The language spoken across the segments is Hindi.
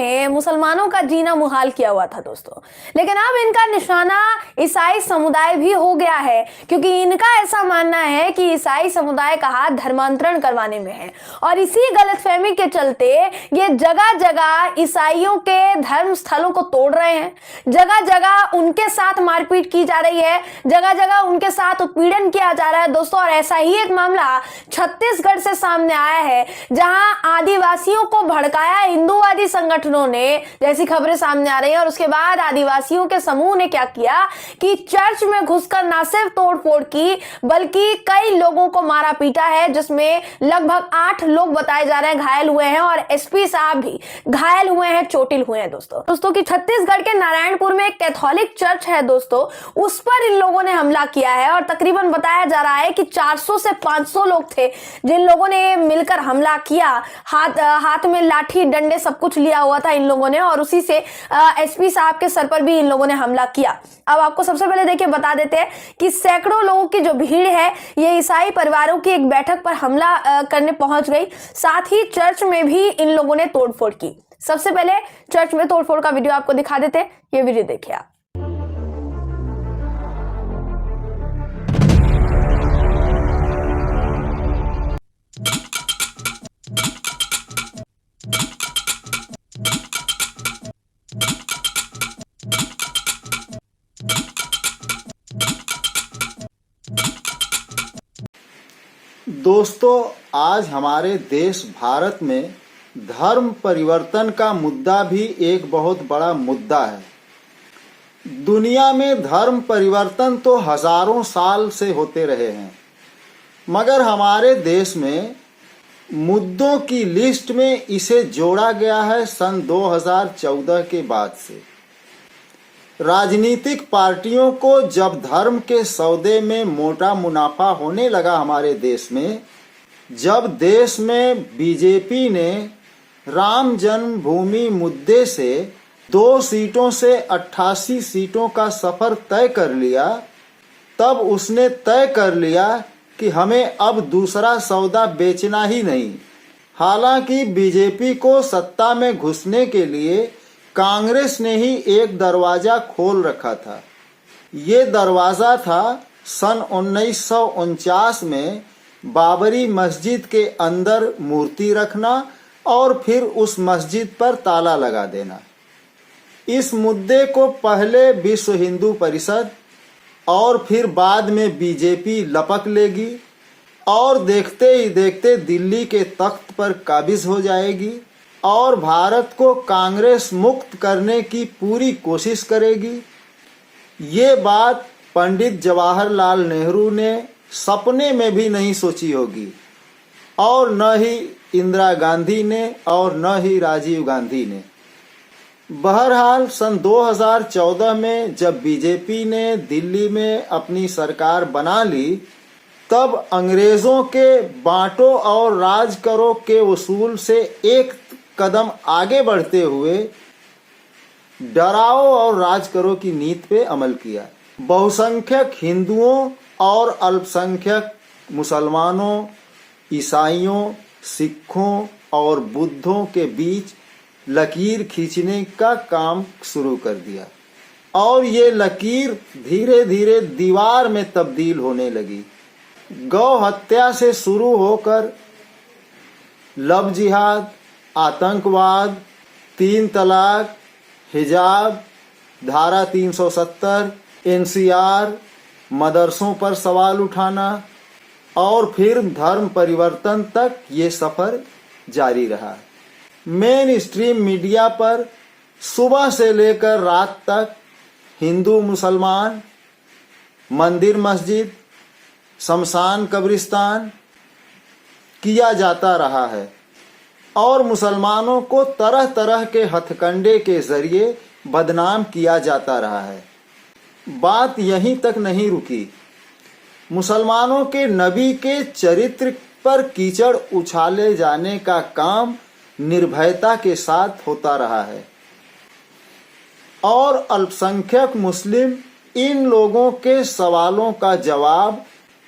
ने मुसलमानों का जीना मुहाल किया हुआ था दोस्तों, लेकिन अब इनका निशाना ईसाई समुदाय भी हो गया है, क्योंकि इनका ऐसा मानना है कि ईसाई समुदाय का हाथ धर्मांतरण करवाने में है। और इसी गलतफहमी के चलते ये जगह जगह ईसाइयों के धर्म स्थलों को तोड़ रहे हैं, जगह जगह उनके साथ मारपीट की जा रही है, जगह जगह उनके साथ उत्पीड़न किया जा रहा है दोस्तों। और ऐसा ही एक मामला छत्तीसगढ़ से सामने आया है, जहां आदिवासियों को भड़काया हिंदूवादी संगठनों ने, जैसी खबरें सामने आ रही हैं। और उसके बाद आदिवासियों के समूह ने क्या किया कि चर्च में घुसकर ना सिर्फ तोड़फोड़ की, बल्कि कई लोगों को मारा पीटा है, जिसमें लगभग 8 लोग बताए जा रहे हैं घायल हुए हैं, और एसपी साहब भी घायल हुए हैं, चोटिल हुए हैं दोस्तों कि छत्तीसगढ़ के नारायणपुर में एक कैथोलिक चर्च है दोस्तों, उस पर इन लोगों ने हमला किया है। और तकरीबन बताया जा रहा है कि 400 से 500 लोग थे जिन लोगों ने मिलकर हमला किया। हाथ में लाठी डंडे सब कुछ लिया हुआ था इन लोगों ने, और उसी से एसपी साहब के सर पर भी इन लोगों ने हमला किया। अब आपको सबसे पहले देखिए बता देते हैं कि सैकड़ों लोगों की जो भीड़ है ये ईसाई परिवारों की एक बैठक पर हमला करने पहुंच गई। साथ ही चर्च में भी इन लोगों ने तोड़फोड़ की। सबसे पहले चर्च में तोड़फोड़ का वीडियो आपको दिखा देते हैं, ये वीडियो देखिए आप। दोस्तों, आज हमारे देश भारत में धर्म परिवर्तन का मुद्दा भी एक बहुत बड़ा मुद्दा है। दुनिया में धर्म परिवर्तन तो हजारों साल से होते रहे हैं, मगर हमारे देश में मुद्दों की लिस्ट में इसे जोड़ा गया है सन 2014 के बाद से। राजनीतिक पार्टियों को जब धर्म के सौदे में मोटा मुनाफा होने लगा हमारे देश में, जब देश में बीजेपी ने राम जन्मभूमि मुद्दे से 2 सीटों से 88 सीटों का सफर तय कर लिया, तब उसने तय कर लिया कि हमें अब दूसरा सौदा बेचना ही नहीं। हालांकि बीजेपी को सत्ता में घुसने के लिए कांग्रेस ने ही एक दरवाजा खोल रखा था। ये दरवाजा था सन 1949 में बाबरी मस्जिद के अंदर मूर्ति रखना और फिर उस मस्जिद पर ताला लगा देना। इस मुद्दे को पहले विश्व हिंदू परिषद और फिर बाद में बीजेपी लपक लेगी और देखते ही देखते दिल्ली के तख्त पर काबिज हो जाएगी और भारत को कांग्रेस मुक्त करने की पूरी कोशिश करेगी। ये बात पंडित जवाहरलाल नेहरू ने सपने में भी नहीं सोची होगी, और न ही इंदिरा गांधी ने और न ही राजीव गांधी ने। बहरहाल सन 2014 में जब बीजेपी ने दिल्ली में अपनी सरकार बना ली, तब अंग्रेजों के बांटो और राज करो के उसूल से एक कदम आगे बढ़ते हुए डराओ और राज करो की नीति पे अमल किया। बहुसंख्यक हिंदुओं और अल्पसंख्यक मुसलमानों, ईसाइयों, सिखों और बुद्धों के बीच लकीर खींचने का काम शुरू कर दिया, और ये लकीर धीरे धीरे दीवार में तब्दील होने लगी। गौ हत्या से शुरू होकर लव जिहाद, आतंकवाद, 3 तलाक, हिजाब, धारा 370, एनसीआर, मदरसों पर सवाल उठाना और फिर धर्म परिवर्तन तक ये सफर जारी रहा। मेन स्ट्रीम मीडिया पर सुबह से लेकर रात तक हिंदू मुसलमान, मंदिर मस्जिद, शमशान कब्रिस्तान किया जाता रहा है, और मुसलमानों को तरह तरह के हथकंडे के जरिए बदनाम किया जाता रहा है। बात यहीं तक नहीं रुकी। मुसलमानों के नबी के चरित्र पर कीचड़ उछाले जाने का काम निर्भयता के साथ होता रहा है, और अल्पसंख्यक मुस्लिम इन लोगों के सवालों का जवाब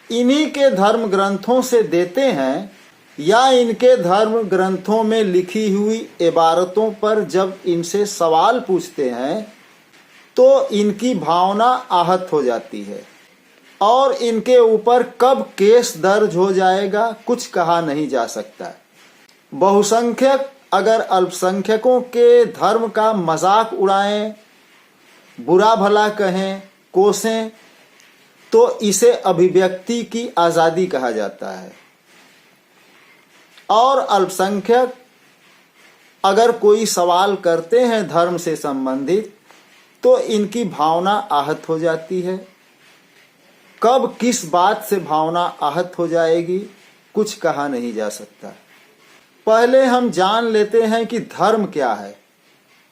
इन्हीं के धर्म ग्रंथों से देते हैं, या इनके धर्म ग्रंथों में लिखी हुई इबारतों पर जब इनसे सवाल पूछते हैं तो इनकी भावना आहत हो जाती है और इनके ऊपर कब केस दर्ज हो जाएगा कुछ कहा नहीं जा सकता। बहुसंख्यक अगर अल्पसंख्यकों के धर्म का मजाक उड़ाएं, बुरा भला कहें, कोसें, तो इसे अभिव्यक्ति की आज़ादी कहा जाता है। और अल्पसंख्यक अगर कोई सवाल करते हैं धर्म से संबंधित तो इनकी भावना आहत हो जाती है। कब किस बात से भावना आहत हो जाएगी कुछ कहा नहीं जा सकता। पहले हम जान लेते हैं कि धर्म क्या है।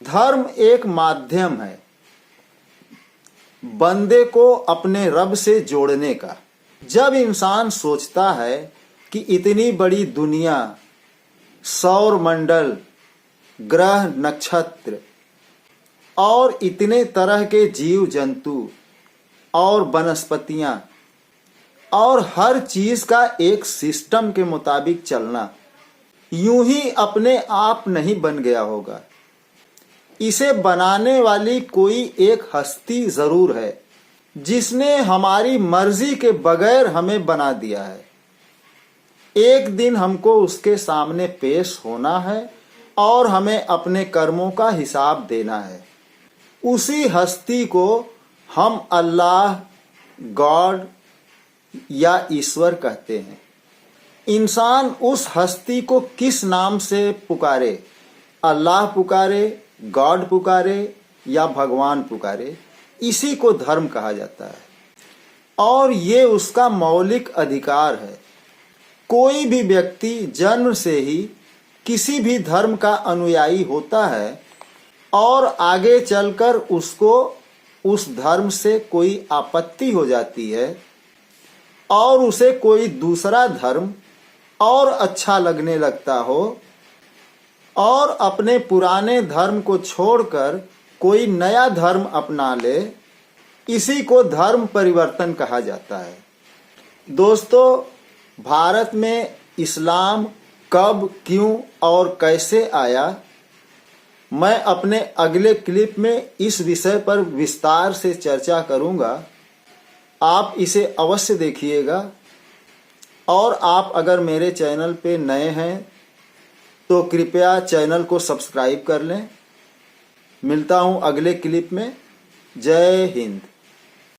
धर्म एक माध्यम है बंदे को अपने रब से जोड़ने का। जब इंसान सोचता है कि इतनी बड़ी दुनिया, सौर मंडल, ग्रह, नक्षत्र और इतने तरह के जीव जंतु और वनस्पतियां और हर चीज का एक सिस्टम के मुताबिक चलना यूं ही अपने आप नहीं बन गया होगा। इसे बनाने वाली कोई एक हस्ती जरूर है जिसने हमारी मर्जी के बगैर हमें बना दिया है। एक दिन हमको उसके सामने पेश होना है और हमें अपने कर्मों का हिसाब देना है। उसी हस्ती को हम अल्लाह, गॉड या ईश्वर कहते हैं। इंसान उस हस्ती को किस नाम से पुकारे, अल्लाह पुकारे, गॉड पुकारे या भगवान पुकारे, इसी को धर्म कहा जाता है और ये उसका मौलिक अधिकार है। कोई भी व्यक्ति जन्म से ही किसी भी धर्म का अनुयायी होता है और आगे चलकर उसको उस धर्म से कोई आपत्ति हो जाती है और उसे कोई दूसरा धर्म और अच्छा लगने लगता हो और अपने पुराने धर्म को छोड़कर कोई नया धर्म अपना ले, इसी को धर्म परिवर्तन कहा जाता है। दोस्तों, भारत में इस्लाम कब, क्यों और कैसे आया, मैं अपने अगले क्लिप में इस विषय पर विस्तार से चर्चा करूंगा। आप इसे अवश्य देखिएगा और आप अगर मेरे चैनल पे नए हैं तो कृपया चैनल को सब्सक्राइब कर लें। मिलता हूं अगले क्लिप में। जय हिंद।